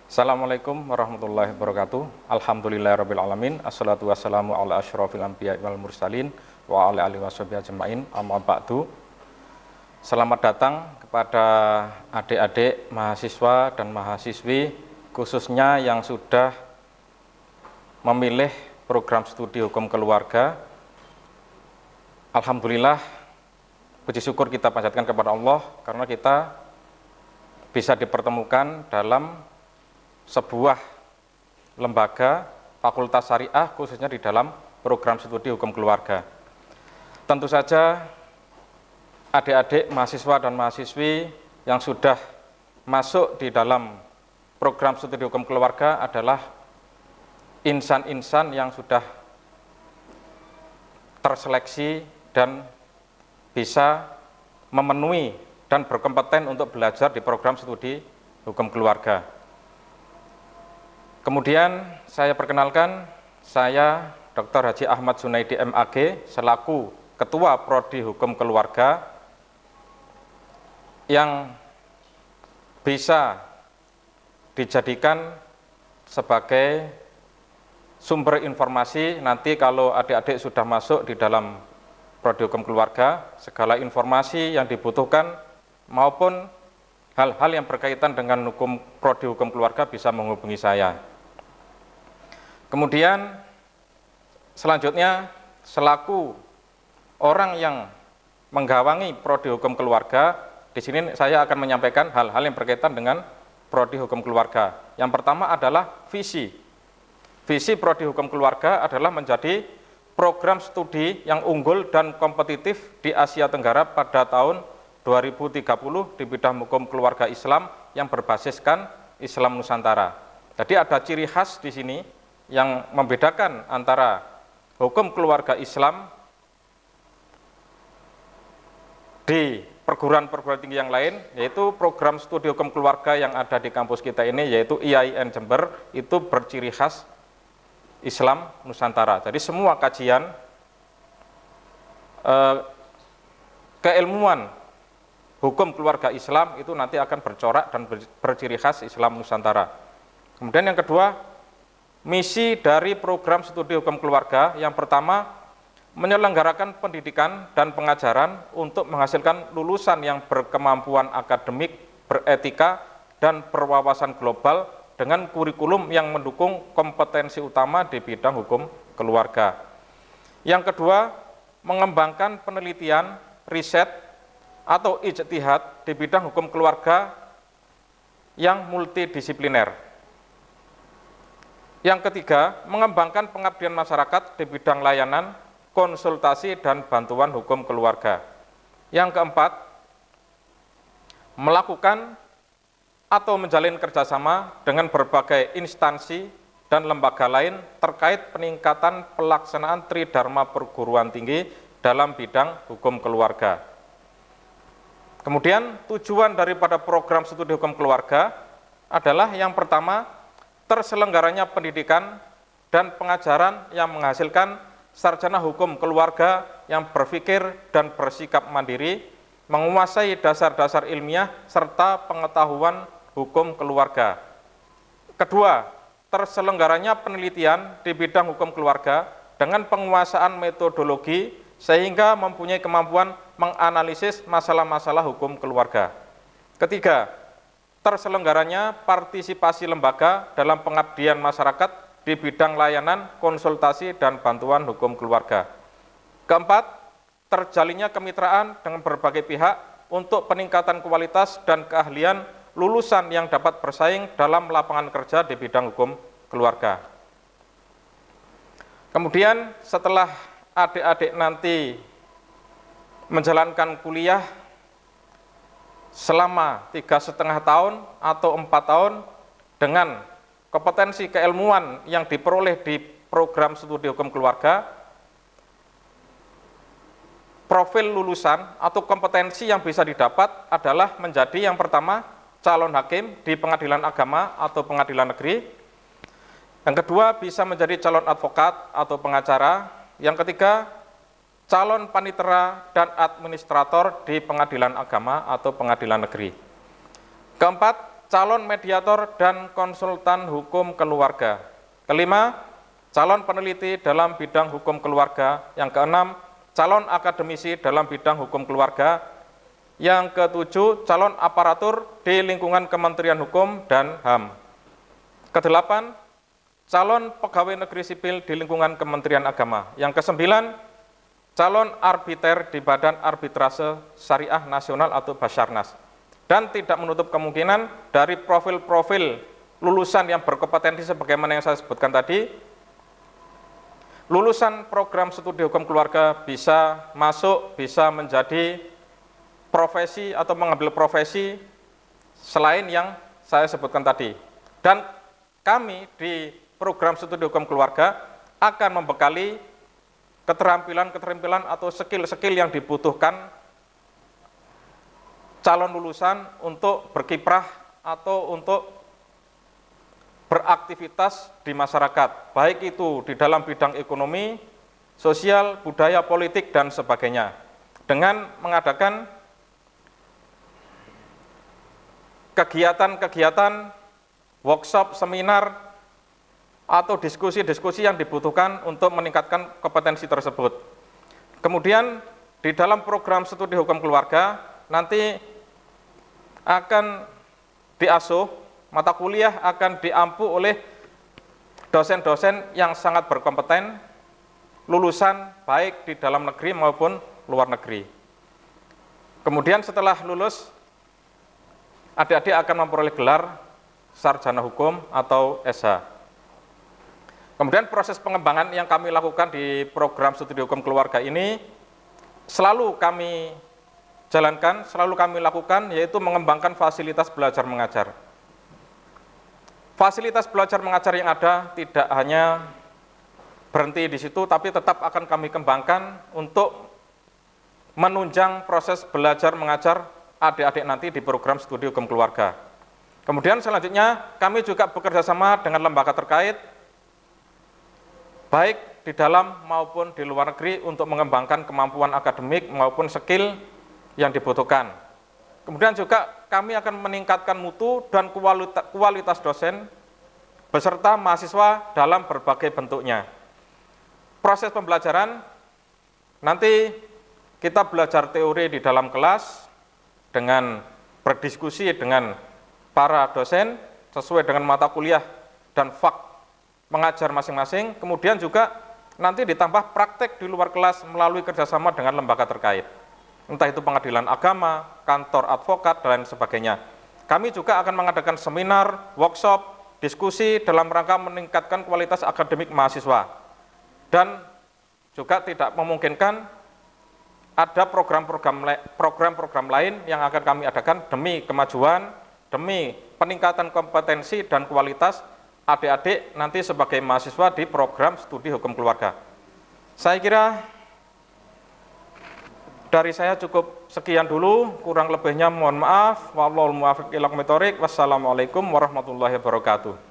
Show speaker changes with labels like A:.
A: Assalamualaikum warahmatullahi wabarakatuh. Alhamdulillahirabbil alamin. Assalatu wassalamu ala asyrofil anbiya'i wal mursalin wa ala alihi washabihi ajmain. Amma ba'du. Selamat datang kepada adik-adik mahasiswa dan mahasiswi khususnya yang sudah memilih program studi hukum keluarga. Alhamdulillah, puji syukur kita panjatkan kepada Allah karena kita bisa dipertemukan dalam sebuah lembaga fakultas syariah khususnya di dalam program studi hukum keluarga. Tentu saja adik-adik mahasiswa dan mahasiswi yang sudah masuk di dalam program studi hukum keluarga adalah insan-insan yang sudah terseleksi dan bisa memenuhi dan berkompeten untuk belajar di program studi hukum keluarga. Kemudian saya perkenalkan, saya Dr. Haji Ahmad Junaidi MAG selaku Ketua Prodi Hukum Keluarga yang bisa dijadikan sebagai sumber informasi nanti kalau adik-adik sudah masuk di dalam Prodi Hukum Keluarga, segala informasi yang dibutuhkan maupun hal-hal yang berkaitan dengan hukum Prodi Hukum Keluarga bisa menghubungi saya. Kemudian selanjutnya selaku orang yang menggawangi Prodi Hukum Keluarga, di sini saya akan menyampaikan hal-hal yang berkaitan dengan Prodi Hukum Keluarga. Yang pertama adalah visi. Visi Prodi Hukum Keluarga adalah menjadi program studi yang unggul dan kompetitif di Asia Tenggara pada tahun 2030 di bidang hukum keluarga Islam yang berbasiskan Islam Nusantara. Jadi ada ciri khas di sini yang membedakan antara hukum keluarga Islam di perguruan-perguruan tinggi yang lain, yaitu program studi hukum keluarga yang ada di kampus kita ini, yaitu IAIN Jember, itu berciri khas Islam Nusantara. Jadi semua kajian keilmuan hukum keluarga Islam itu nanti akan bercorak dan berciri khas Islam Nusantara. Kemudian yang kedua, misi dari program studi hukum keluarga yang pertama menyelenggarakan pendidikan dan pengajaran untuk menghasilkan lulusan yang berkemampuan akademik, beretika, dan berwawasan global dengan kurikulum yang mendukung kompetensi utama di bidang hukum keluarga. Yang kedua, mengembangkan penelitian, riset, atau ijtihad di bidang hukum keluarga yang multidisipliner. Yang ketiga, mengembangkan pengabdian masyarakat di bidang layanan, konsultasi, dan bantuan hukum keluarga. Yang keempat, melakukan atau menjalin kerjasama dengan berbagai instansi dan lembaga lain terkait peningkatan pelaksanaan Tridharma perguruan tinggi dalam bidang hukum keluarga. Kemudian tujuan daripada program studi hukum keluarga adalah yang pertama, terselenggaranya pendidikan dan pengajaran yang menghasilkan sarjana hukum keluarga yang berpikir dan bersikap mandiri, menguasai dasar-dasar ilmiah serta pengetahuan hukum keluarga. Kedua, terselenggaranya penelitian di bidang hukum keluarga dengan penguasaan metodologi sehingga mempunyai kemampuan menganalisis masalah-masalah hukum keluarga. Ketiga, terselenggaranya partisipasi lembaga dalam pengabdian masyarakat di bidang layanan, konsultasi, dan bantuan hukum keluarga. Keempat, terjalinnya kemitraan dengan berbagai pihak untuk peningkatan kualitas dan keahlian lulusan yang dapat bersaing dalam lapangan kerja di bidang hukum keluarga. Kemudian setelah adik-adik nanti menjalankan kuliah selama 3,5 tahun atau 4 tahun dengan kompetensi keilmuan yang diperoleh di program studi hukum keluarga, profil lulusan atau kompetensi yang bisa didapat adalah menjadi yang pertama calon hakim di pengadilan agama atau pengadilan negeri, yang kedua bisa menjadi calon advokat atau pengacara, yang ketiga calon panitera dan administrator di pengadilan agama atau pengadilan negeri. Keempat, calon mediator dan konsultan hukum keluarga. Kelima, calon peneliti dalam bidang hukum keluarga. Yang keenam, calon akademisi dalam bidang hukum keluarga. Yang ketujuh, calon aparatur di lingkungan Kementerian Hukum dan HAM. Kedelapan, calon pegawai negeri sipil di lingkungan Kementerian Agama. Yang kesembilan, calon arbiter di Badan Arbitrase Syariah Nasional atau Basarnas. Dan tidak menutup kemungkinan dari profil-profil lulusan yang berkompetensi sebagaimana yang saya sebutkan tadi, lulusan program studi hukum keluarga bisa masuk, bisa menjadi profesi atau mengambil profesi selain yang saya sebutkan tadi. Dan kami di program studi hukum keluarga akan membekali keterampilan-keterampilan atau skill-skill yang dibutuhkan calon lulusan untuk berkiprah atau untuk beraktivitas di masyarakat, baik itu di dalam bidang ekonomi, sosial, budaya, politik, dan sebagainya, dengan mengadakan kegiatan-kegiatan, workshop, seminar, atau diskusi-diskusi yang dibutuhkan untuk meningkatkan kompetensi tersebut. Kemudian di dalam program studi hukum keluarga nanti akan diasuh, mata kuliah akan diampu oleh dosen-dosen yang sangat berkompeten, lulusan baik di dalam negeri maupun luar negeri. Kemudian setelah lulus, adik-adik akan memperoleh gelar sarjana hukum atau SH. Kemudian proses pengembangan yang kami lakukan di program studi hukum keluarga ini selalu kami jalankan, selalu kami lakukan, yaitu mengembangkan fasilitas belajar mengajar. Fasilitas belajar mengajar yang ada tidak hanya berhenti di situ, tapi tetap akan kami kembangkan untuk menunjang proses belajar mengajar adik-adik nanti di program studi hukum keluarga. Kemudian selanjutnya kami juga bekerja sama dengan lembaga terkait, baik di dalam maupun di luar negeri untuk mengembangkan kemampuan akademik maupun skill yang dibutuhkan. Kemudian juga kami akan meningkatkan mutu dan kualitas dosen beserta mahasiswa dalam berbagai bentuknya. Proses pembelajaran, nanti kita belajar teori di dalam kelas dengan berdiskusi dengan para dosen sesuai dengan mata kuliah dan fak mengajar masing-masing. Kemudian juga nanti ditambah praktek di luar kelas melalui kerjasama dengan lembaga terkait, entah itu pengadilan agama, kantor advokat, dan sebagainya. Kami juga akan mengadakan seminar, workshop, diskusi dalam rangka meningkatkan kualitas akademik mahasiswa. Dan juga tidak memungkinkan ada program-program lain yang akan kami adakan demi kemajuan, demi peningkatan kompetensi dan kualitas adik-adik nanti sebagai mahasiswa di program studi hukum keluarga. Saya kira dari saya cukup sekian dulu, kurang lebihnya mohon maaf. Wallahul muwaffiq ila aqwamit thoriq. Wassalamualaikum warahmatullahi wabarakatuh.